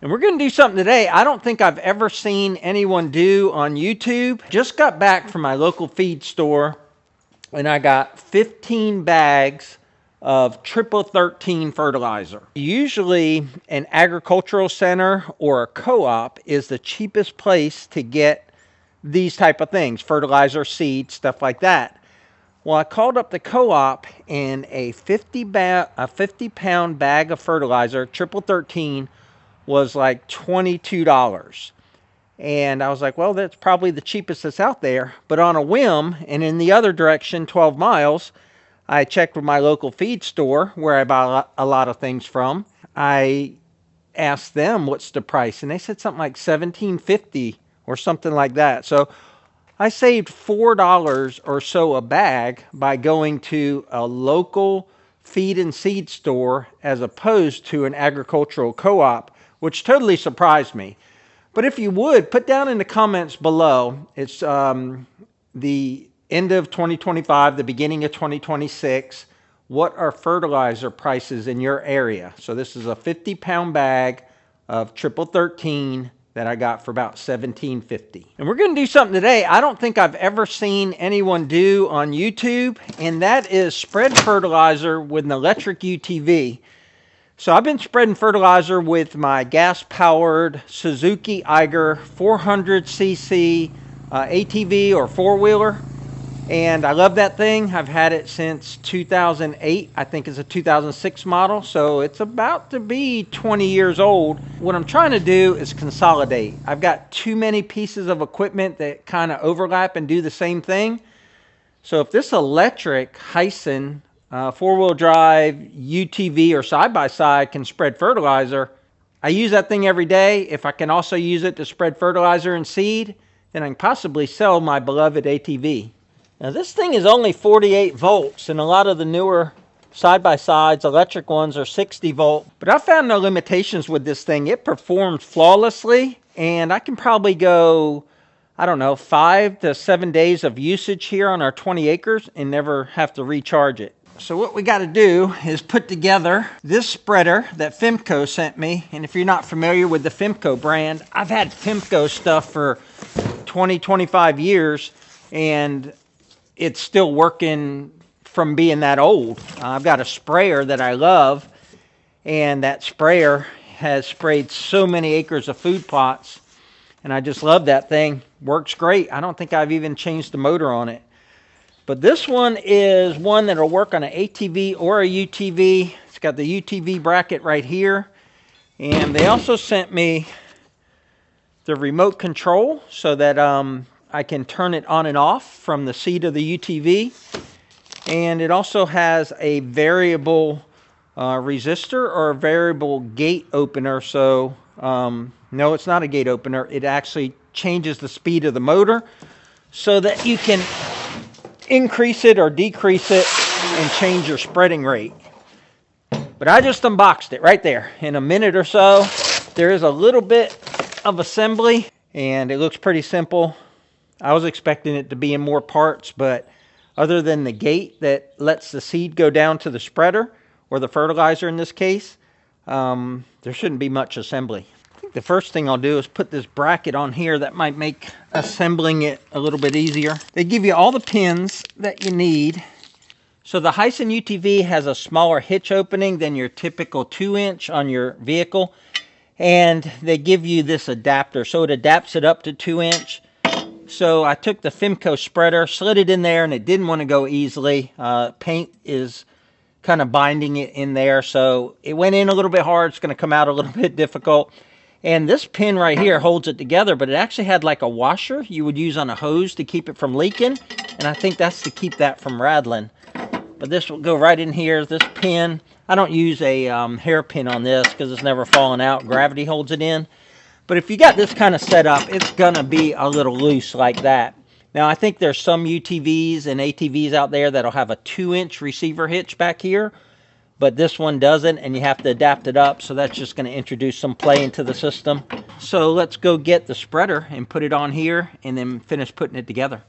And we're going to do something today I don't think I've ever seen anyone do on YouTube. Just got back from my local feed store and I got 15 bags of triple 13 fertilizer. Usually an agricultural center or a co-op is the cheapest place to get these type of things, fertilizer, seed, stuff like that. Well, I called up the co-op and a 50 pound bag of fertilizer, triple 13, was like $22. And I was like, well, that's probably the cheapest that's out there. But on a whim, and in the other direction, 12 miles, I checked with my local feed store where I buy a lot of things from. I asked them what's the price, and they said something like $17.50 or something like that. So I saved $4 or so a bag by going to a local feed and seed store as opposed to an agricultural co-op, which totally surprised me. But if you would, put down in the comments below, it's the end of 2025, the beginning of 2026, what are fertilizer prices in your area? So this is a 50 pound bag of triple 13 that I got for about $17.50. And we're going to do something today I don't think I've ever seen anyone do on YouTube, and that is spread fertilizer with an electric UTV. So I've been spreading fertilizer with my gas-powered Suzuki Eiger 400cc ATV or four-wheeler, and I love that thing. I've had it since 2008. I think it's a 2006 model, so it's about to be 20 years old. What I'm trying to do is consolidate. I've got too many pieces of equipment that kind of overlap and do the same thing. So if this electric HISUN four-wheel drive UTV or side-by-side can spread fertilizer, I use that thing every day. If I can also use it to spread fertilizer and seed, then I can possibly sell my beloved ATV. Now this thing is only 48 volts, and a lot of the newer side-by-sides, electric ones, are 60 volt. But I found no limitations with this thing. It performs flawlessly, and I can probably go, I don't know, 5 to 7 days of usage here on our 20 acres and never have to recharge it. So what we got to do is put together this spreader that FIMCO sent me. And if you're not familiar with the FIMCO brand, I've had FIMCO stuff for 20, 25 years, and it's still working from being that old. I've got a sprayer that I love, and that sprayer has sprayed so many acres of food plots, and I just love that thing. Works great. I don't think I've even changed the motor on it. But this one is one that'll work on an ATV or a UTV. It's got the UTV bracket right here. And they also sent me the remote control so that I can turn it on and off from the seat of the UTV. And it also has a variable resistor or a variable gate opener. So no, it's not a gate opener. It actually changes the speed of the motor so that you can increase it or decrease it and change your spreading rate. But I just unboxed it right there. In a minute or so, there is a little bit of assembly, and it looks pretty simple. I was expecting it to be in more parts, but other than the gate that lets the seed go down to the spreader, or the fertilizer in this case, there shouldn't be much assembly. I think the first thing I'll do is put this bracket on here. That might make assembling it a little bit easier. They give you all the pins that you need. So the HISUN UTV has a smaller hitch opening than your typical 2-inch on your vehicle. And they give you this adapter, so it adapts it up to 2-inch. So I took the FIMCO spreader, slid it in there, and it didn't want to go easily. Paint is kind of binding it in there, so it went in a little bit hard. It's going to come out a little bit difficult. And this pin right here holds it together, but it actually had like a washer you would use on a hose to keep it from leaking. And I think that's to keep that from rattling. But this will go right in here, this pin. I don't use a hairpin on this because it's never fallen out. Gravity holds it in. But if you got this kind of setup, it's going to be a little loose like that. Now, I think there's some UTVs and ATVs out there that'll have a 2-inch receiver hitch back here. But this one doesn't, and you have to adapt it up. So that's just going to introduce some play into the system. So let's go get the spreader and put it on here and then finish putting it together.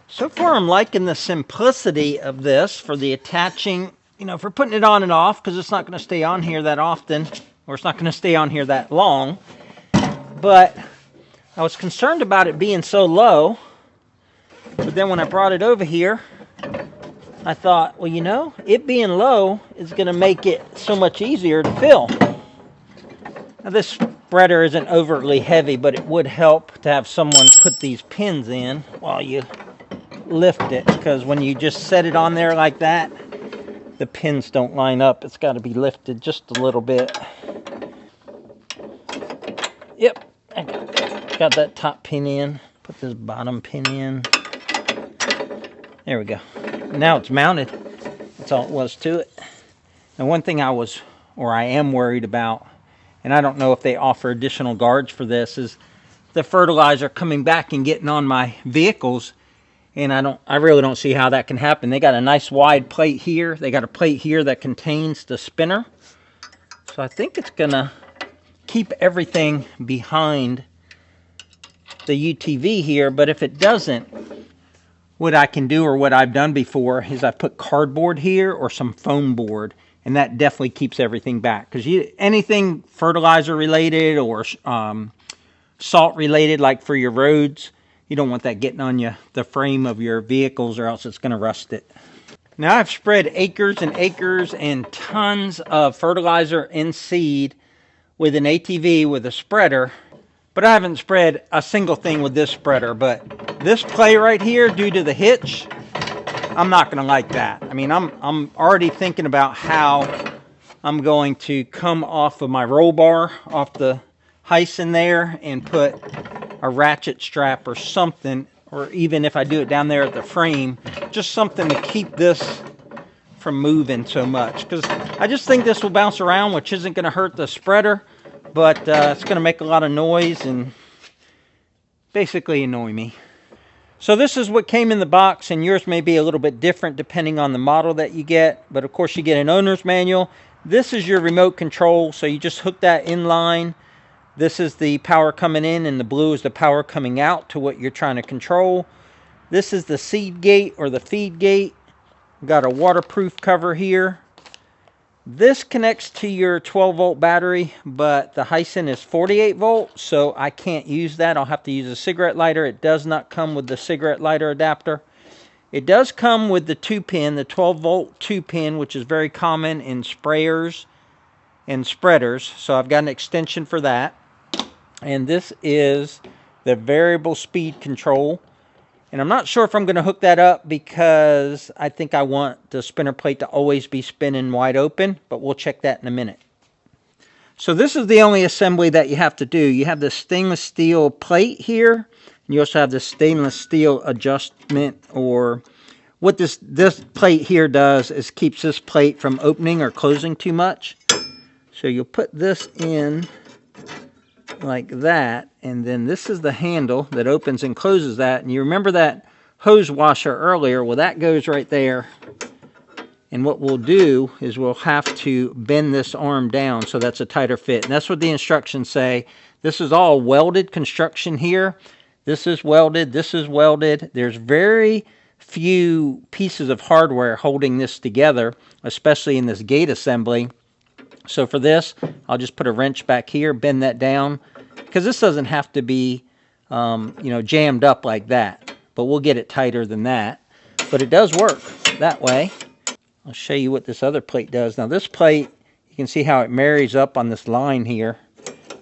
So far, I'm liking the simplicity of this for the attaching, for putting it on and off, because it's not going to stay on here that often. or it's not going to stay on here that long. But I was concerned about it being so low. But then when I brought it over here, I thought, well, you know, it being low is going to make it so much easier to fill. Now, this spreader isn't overly heavy, but it would help to have someone put these pins in while you lift it, because when you just set it on there like that, the pins don't line up. It's got to be lifted just a little bit. Yep, I got that top pin in. Put this bottom pin in. There we go. Now it's mounted. That's all it was to it. And one thing I am worried about, and I don't know if they offer additional guards for this, is the fertilizer coming back and getting on my vehicles. And I really don't see how that can happen. They got a nice wide plate here. They got a plate here that contains the spinner. So I think it's gonna keep everything behind the UTV here. But if it doesn't, what I can do, or what I've done before, is I put cardboard here or some foam board, and that definitely keeps everything back. Because anything fertilizer related or salt related, like for your roads, you don't want that getting on the frame of your vehicles, or else it's going to rust it. Now I've spread acres and acres and tons of fertilizer and seed with an ATV with a spreader, but I haven't spread a single thing with this spreader. But this play right here, due to the hitch, I'm not going to like that. I mean, I'm already thinking about how I'm going to come off of my roll bar, off the HISUN there, and put a ratchet strap or something, or even if I do it down there at the frame, just something to keep this from moving so much. Because I just think this will bounce around, which isn't going to hurt the spreader, but it's going to make a lot of noise and basically annoy me. So this is what came in the box, and yours may be a little bit different depending on the model that you get, but of course you get an owner's manual. This is your remote control, so you just hook that in line. This is the power coming in, and the blue is the power coming out to what you're trying to control. This is the seed gate or the feed gate. We've got a waterproof cover here. This connects to your 12-volt battery, but the HISUN is 48 volt, so I can't use that. I'll have to use a cigarette lighter. It does not come with the cigarette lighter adapter. It does come with the 2-pin, the 12-volt 2-pin, which is very common in sprayers and spreaders. So I've got an extension for that. And this is the variable speed control. And I'm not sure if I'm going to hook that up, because I think I want the spinner plate to always be spinning wide open, but we'll check that in a minute. So this is the only assembly that you have to do. You have this stainless steel plate here, and you also have this stainless steel adjustment, or what this plate here does is keeps this plate from opening or closing too much. So you'll put this in like that, and then this is the handle that opens and closes that. And you remember that hose washer earlier? Well, that goes right there. And what we'll do is we'll have to bend this arm down so that's a tighter fit. And that's what the instructions say. This is all welded construction here. This is welded. This is welded. There's very few pieces of hardware holding this together, especially in this gate assembly. So for this, I'll just put a wrench back here, bend that down, because this doesn't have to be, jammed up like that. But we'll get it tighter than that. But it does work that way. I'll show you what this other plate does. Now this plate, you can see how it marries up on this line here.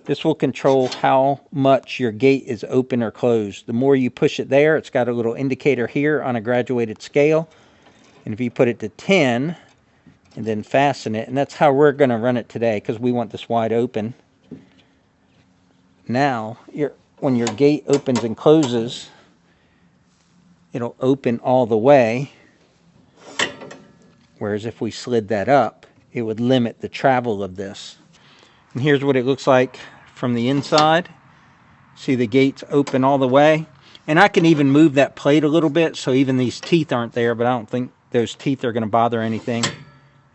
This will control how much your gate is open or closed. The more you push it there, it's got a little indicator here on a graduated scale. And if you put it to 10, and then fasten it, and that's how we're going to run it today, because we want this wide open. Now, when your gate opens and closes, it'll open all the way, whereas if we slid that up, it would limit the travel of this. And here's what it looks like from the inside. See, the gate's open all the way, and I can even move that plate a little bit so even these teeth aren't there, but I don't think those teeth are going to bother anything.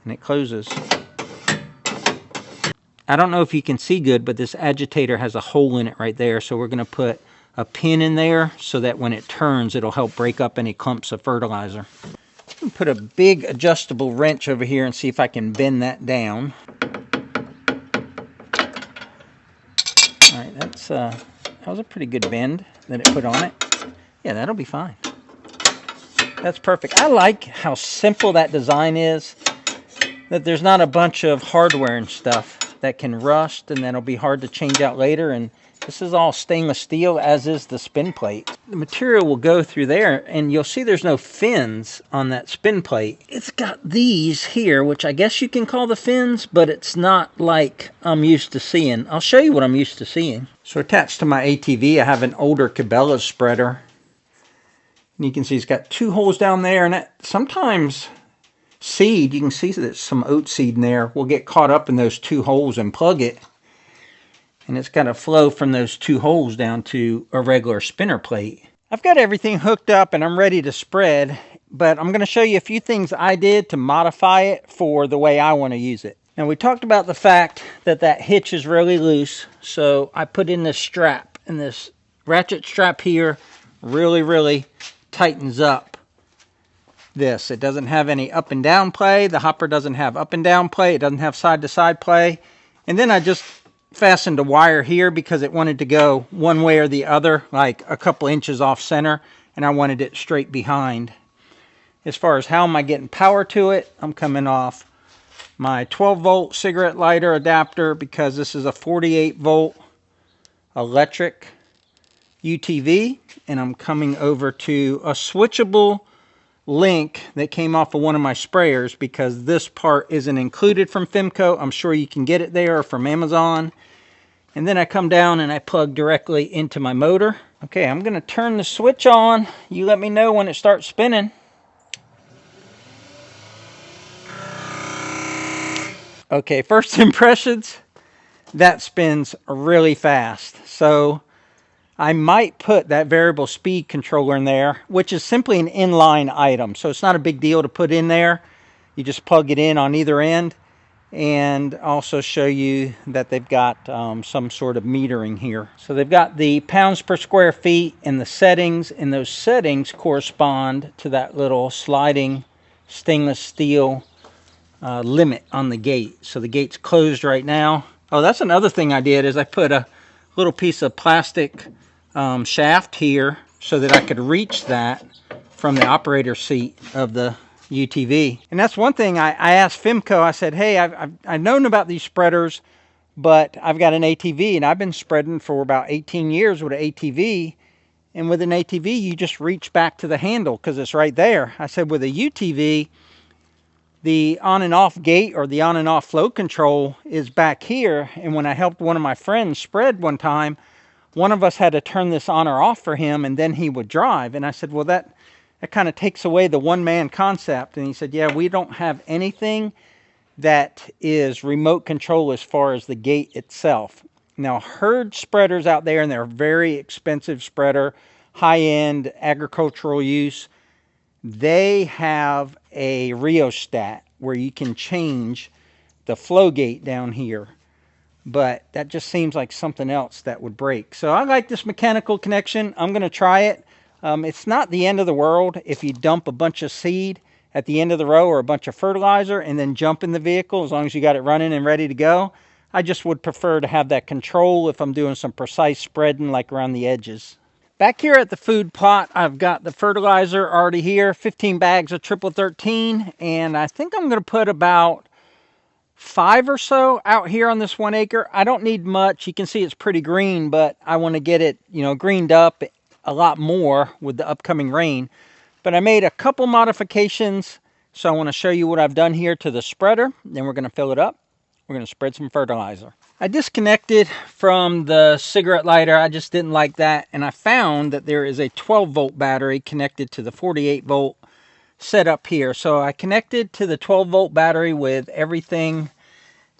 And it closes. I don't know if you can see good, but this agitator has a hole in it right there, so we're going to put a pin in there so that when it turns, it'll help break up any clumps of fertilizer. Put a big adjustable wrench over here and see if I can bend that down. All right, that was a pretty good bend that it put on it. Yeah, that'll be fine. That's perfect. I like how simple that design is, that there's not a bunch of hardware and stuff that can rust and that'll be hard to change out later. And this is all stainless steel, as is the spin plate. The material will go through there, and you'll see there's no fins on that spin plate. It's got these here, which I guess you can call the fins, but it's not like I'm used to seeing. I'll show you what I'm used to seeing. So attached to my ATV, I have an older Cabela spreader. And you can see it's got 2 holes down there, and that sometimes seed, you can see there's some oat seed in there, will get caught up in those 2 holes and plug it. And it's got to flow from those 2 holes down to a regular spinner plate. I've got everything hooked up and I'm ready to spread, but I'm going to show you a few things I did to modify it for the way I want to use it. Now, we talked about the fact that that hitch is really loose, so I put in this strap, and this ratchet strap here really tightens up this. It doesn't have any up and down play. The hopper doesn't have up and down play. It doesn't have side to side play. And then I just fastened a wire here because it wanted to go one way or the other, like a couple inches off center, and I wanted it straight behind. As far as how am I getting power to it, I'm coming off my 12-volt cigarette lighter adapter because this is a 48-volt electric UTV, and I'm coming over to a switchable link that came off of one of my sprayers because this part isn't included from FIMCO. I'm sure you can get it there or from Amazon. And then I come down and I plug directly into my motor. Okay, I'm going to turn the switch on. You let me know when it starts spinning. Okay, first impressions, that spins really fast. So I might put that variable speed controller in there, which is simply an inline item. So it's not a big deal to put in there. You just plug it in on either end. And also show you that they've got some sort of metering here. So they've got the pounds per square feet and the settings, and those settings correspond to that little sliding stainless steel limit on the gate. So the gate's closed right now. Oh, that's another thing I did, is I put a little piece of plastic shaft here so that I could reach that from the operator seat of the UTV. And that's one thing I asked FIMCO. I said, hey, I've known about these spreaders, but I've got an ATV and I've been spreading for about 18 years with an ATV. And with an ATV, you just reach back to the handle because it's right there. I said, with a UTV, the on and off gate or the on and off flow control is back here. And when I helped one of my friends spread one time, one of us had to turn this on or off for him, and then he would drive. And I said, well, that kind of takes away the one-man concept. And he said, yeah, we don't have anything that is remote control as far as the gate itself. Now, herd spreaders out there, and they're a very expensive spreader, high-end agricultural use, they have a rheostat where you can change the flow gate down here. But that just seems like something else that would break. So I like this mechanical connection. I'm going to try it. It's not the end of the world if you dump a bunch of seed at the end of the row or a bunch of fertilizer and then jump in the vehicle, as long as you got it running and ready to go. I just would prefer to have that control if I'm doing some precise spreading, like around the edges. Back here at the food plot, I've got the fertilizer already here, 15 bags of triple 13, and I think I'm going to put about 5 or so out here on this 1 acre. I don't need much. You can see it's pretty green, but I want to get it, greened up a lot more with the upcoming rain. But I made a couple modifications, so I want to show you what I've done here to the spreader. Then we're going to fill it up. We're going to spread some fertilizer. I disconnected from the cigarette lighter. I just didn't like that, and I found that there is a 12-volt battery connected to the 48-volt setup here. So I connected to the 12-volt battery with everything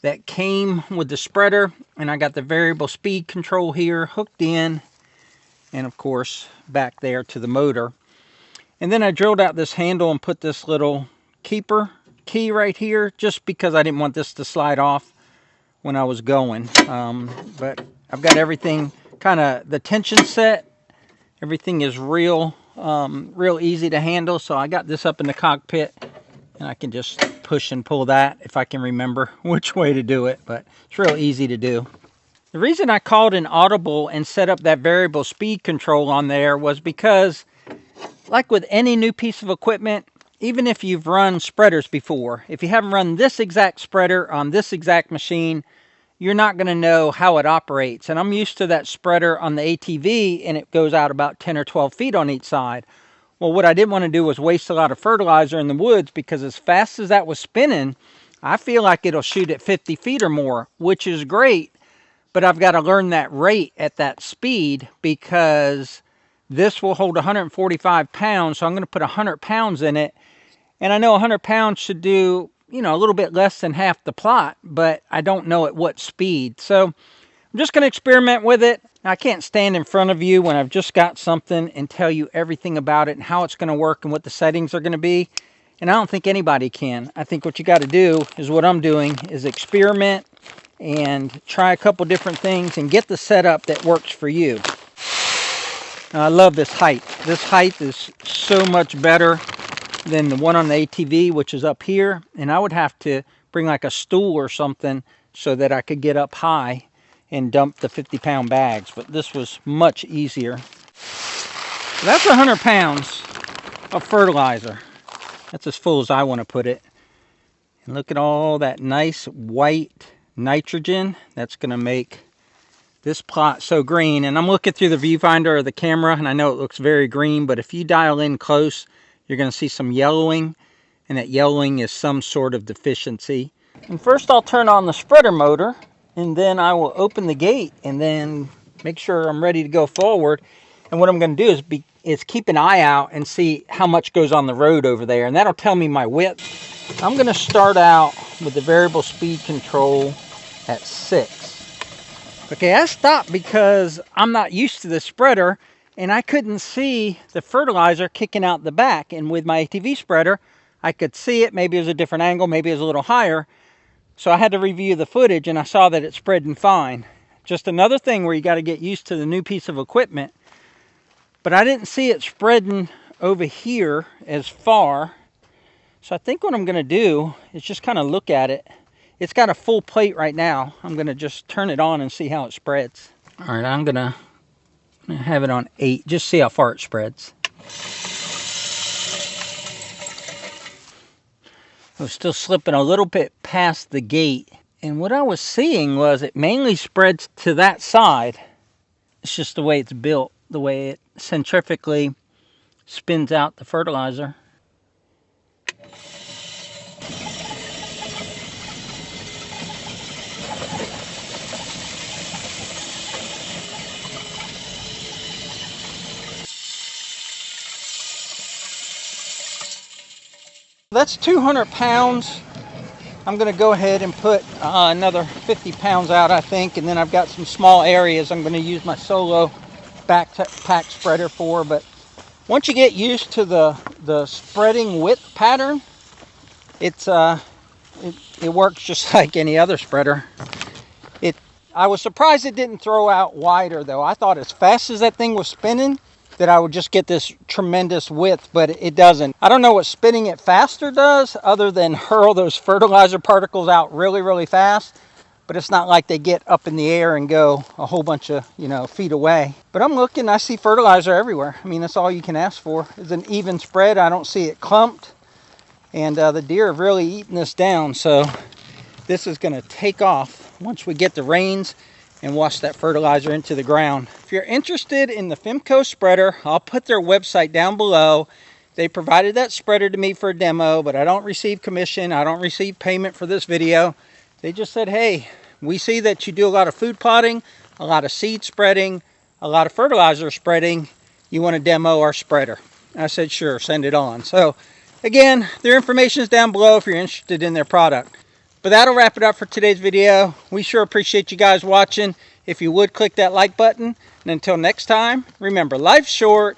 that came with the spreader, and I got the variable speed control here hooked in, and of course back there to the motor. And then I drilled out this handle and put this little keeper key right here, just because I didn't want this to slide off when I was going. But I've got everything, kind of the tension set. Everything is real easy to handle. So I got this up in the cockpit, and I can just push and pull that if I can remember which way to do it. But it's real easy to do. The reason I called an audible and set up that variable speed control on there was because, like with any new piece of equipment, even if you've run spreaders before, if you haven't run this exact spreader on this exact machine, you're not going to know how it operates. And I'm used to that spreader on the ATV, and it goes out about 10 or 12 feet on each side. Well, what I didn't want to do was waste a lot of fertilizer in the woods, because as fast as that was spinning, I feel like it'll shoot at 50 feet or more, which is great. But I've got to learn that rate at that speed, because this will hold 145 pounds. So I'm going to put 100 pounds in it. And I know 100 pounds should do, you know, a little bit less than half the plot, but I don't know at what speed. So I'm just going to experiment with it. I can't stand in front of you when I've just got something and tell you everything about it and how it's going to work and what the settings are going to be. And I don't think anybody can. I think what you got to do is what I'm doing, is experiment and try a couple different things and get the setup that works for you. I love this height. This height is so much better than the one on the ATV, which is up here. And I would have to bring like a stool or something so that I could get up high and dump the 50-pound bags. But this was much easier. So that's 100 pounds of fertilizer. That's as full as I want to put it. And look at all that nice white nitrogen. That's going to make this plot so green. And I'm looking through the viewfinder of the camera, and I know it looks very green, but if you dial in close, you're going to see some yellowing, and that yellowing is some sort of deficiency. And first I'll turn on the spreader motor, and then I will open the gate and then make sure I'm ready to go forward. And what I'm going to do is keep an eye out and see how much goes on the road over there, and that'll tell me my width. I'm going to start out with the variable speed control at 6. Okay, I stopped because I'm not used to the spreader, and I couldn't see the fertilizer kicking out the back. And with my ATV spreader, I could see it. Maybe it was a different angle, maybe it was a little higher. So I had to review the footage, and I saw that it's spreading fine. Just another thing where you got to get used to the new piece of equipment. But I didn't see it spreading over here as far. So I think what I'm going to do is just kind of look at it. It's got a full plate right now. I'm going to just turn it on and see how it spreads. All right, I'm going to have it on 8. Just see how far it spreads. I was still slipping a little bit past the gate. And what I was seeing was it mainly spreads to that side. It's just the way it's built, the way it centrifugally spins out the fertilizer. That's 200 pounds. I'm going to go ahead and put another 50 pounds out, I think, and then I've got some small areas I'm going to use my solo backpack spreader for. But once you get used to the spreading width pattern, it works just like any other spreader. I was surprised it didn't throw out wider, though. I thought as fast as that thing was spinning that I would just get this tremendous width, but it doesn't. I don't know what spinning it faster does other than hurl those fertilizer particles out really, really fast. But it's not like they get up in the air and go a whole bunch of, feet away. But I'm looking, I see fertilizer everywhere. I mean, that's all you can ask for. It's an even spread. I don't see it clumped. And the deer have really eaten this down. So this is going to take off once we get the rains and wash that fertilizer into the ground. If you're interested in the FIMCO spreader, I'll put their website down below. They provided that spreader to me for a demo, but I don't receive commission. I don't receive payment for this video. They just said, hey, we see that you do a lot of food plotting, a lot of seed spreading, a lot of fertilizer spreading. You want to demo our spreader? I said, sure, send it on. So again, their information is down below if you're interested in their product. But that'll wrap it up for today's video. We sure appreciate you guys watching. If you would, click that like button. And until next time, remember, life's short,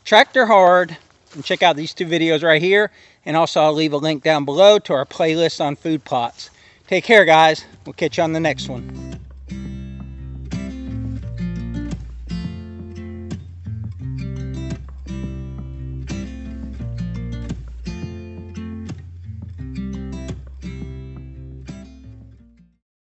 tractor hard, and check out these 2 videos right here. And also, I'll leave a link down below to our playlist on food plots. Take care, guys. We'll catch you on the next one.